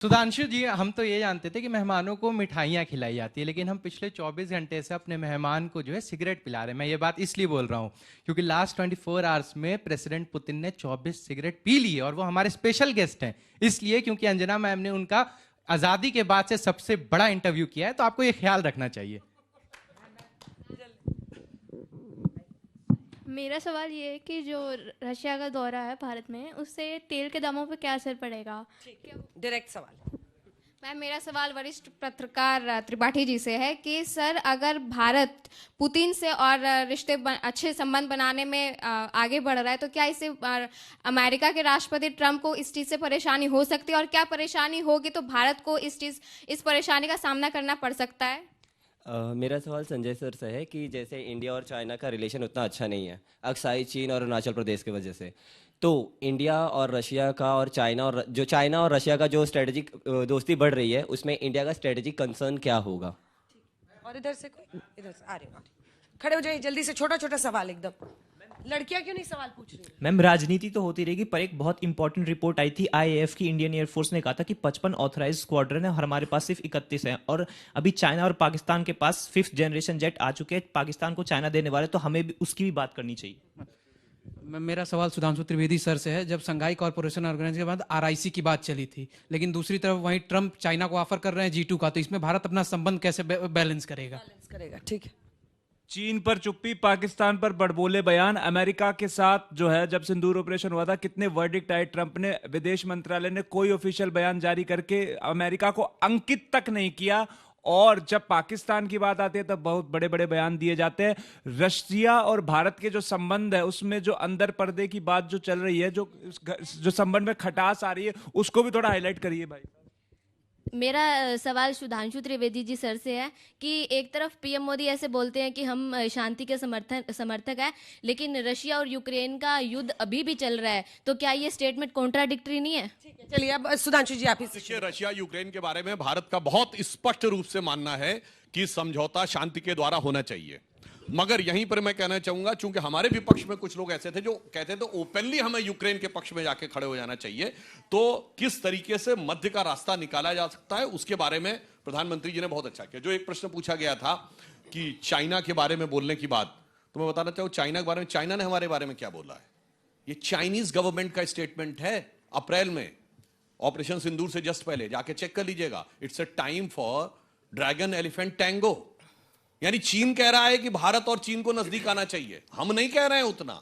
सुधांशु जी, हम तो ये जानते थे कि मेहमानों को मिठाइयाँ खिलाई जाती है, लेकिन हम पिछले 24 घंटे से अपने मेहमान को जो है सिगरेट पिला रहे हैं। मैं ये बात इसलिए बोल रहा हूँ क्योंकि लास्ट 24 आवर्स में प्रेसिडेंट पुतिन ने 24 सिगरेट पी ली है, और वो हमारे स्पेशल गेस्ट हैं। इसलिए क्योंकि अंजना मैम ने उनका आज़ादी के बाद से सबसे बड़ा इंटरव्यू किया है, तो आपको ये ख्याल रखना चाहिए। मेरा सवाल ये है कि जो रशिया का दौरा है भारत में, उससे तेल के दामों पे क्या असर पड़ेगा? डायरेक्ट सवाल। मैम, मेरा सवाल वरिष्ठ पत्रकार त्रिपाठी जी से है कि सर, अगर भारत पुतिन से और अच्छे संबंध बनाने में आगे बढ़ रहा है, तो क्या इससे अमेरिका के राष्ट्रपति ट्रंप को इस चीज़ से परेशानी हो सकती है, और क्या परेशानी होगी तो भारत को इस परेशानी का सामना करना पड़ सकता है? मेरा सवाल संजय सर से है कि जैसे इंडिया और चाइना का रिलेशन उतना अच्छा नहीं है, अक्साई चीन और अरुणाचल प्रदेश की वजह से, तो इंडिया और रशिया का और चाइना और रशिया का जो स्ट्रेटेजिक दोस्ती बढ़ रही है, उसमें इंडिया का स्ट्रेटेजिक कंसर्न क्या होगा? और इधर से कोई, इधर से आ रहे हो, खड़े हो जाइए जल्दी से। छोटा छोटा सवाल एकदम। लड़कियां क्यों नहीं सवाल पूछ रही? मैम, राजनीति तो होती रहेगी, पर एक बहुत इंपॉर्टेंट रिपोर्ट आई थी आईएएफ की। इंडियन एयरफोर्स ने कहा था कि 55 ऑथराइज स्क्वाड्रन है और हमारे पास सिर्फ 31 हैं, और अभी चाइना और पाकिस्तान के पास 5th जनरेशन जेट आ चुके हैं। पाकिस्तान को चाइना देने वाले, तो हमें भी उसकी भी बात करनी चाहिए। मेरा सवाल सुधांशु त्रिवेदी सर से है। जब संघाई कॉर्पोरेशन ऑर्गेनाइजेशन के बाद आरआईसी की बात चली थी, लेकिन दूसरी तरफ वहीं ट्रंप चाइना को ऑफर कर रहे हैं G2 का, तो इसमें भारत अपना संबंध कैसे बैलेंस करेगा? ठीक है। चीन पर चुप्पी, पाकिस्तान पर बड़बोले बयान। अमेरिका के साथ जो है, जब सिंदूर ऑपरेशन हुआ था, कितने वर्डिक्ट आए। ट्रंप ने, विदेश मंत्रालय ने कोई ऑफिशियल बयान जारी करके अमेरिका को अंकित तक नहीं किया, और जब पाकिस्तान की बात आती है तब बहुत बड़े बड़े बयान दिए जाते हैं। रशिया और भारत के जो संबंध है, उसमें जो अंदर पर्दे की बात जो चल रही है, जो संबंध में खटास आ रही है, उसको भी थोड़ा हाईलाइट करिए भाई। मेरा सवाल सुधांशु त्रिवेदी जी सर से है कि एक तरफ पीएम मोदी ऐसे बोलते हैं कि हम शांति के समर्थक हैं, लेकिन रशिया और यूक्रेन का युद्ध अभी भी चल रहा है, तो क्या ये स्टेटमेंट कॉन्ट्राडिक्टरी नहीं है? चलिए अब सुधांशु जी आप ही देखिए, रशिया यूक्रेन के बारे में भारत का बहुत स्पष्ट रूप से मानना है कि समझौता शांति के द्वारा होना चाहिए। मगर यहीं पर मैं कहना चाहूंगा, चूंकि हमारे विपक्ष में कुछ लोग ऐसे थे जो कहते थे ओपनली हमें यूक्रेन के पक्ष में जाके खड़े हो जाना चाहिए, तो किस तरीके से मध्य का रास्ता निकाला जा सकता है, उसके बारे में प्रधानमंत्री जी ने बहुत अच्छा किया। जो एक प्रश्न पूछा गया था कि चाइना के बारे में बोलने की बात, तो मैं बताना चाहूं चाइना के बारे में, चाइना ने हमारे बारे में क्या बोला है, ये चाइनीज गवर्नमेंट का स्टेटमेंट है। अप्रैल में ऑपरेशन सिंदूर से जस्ट पहले जाके चेक कर लीजिएगा, it's a time for dragon elephant tango. यानी चीन कह रहा है कि भारत और चीन को नजदीक आना चाहिए, हम नहीं कह रहे हैं उतना।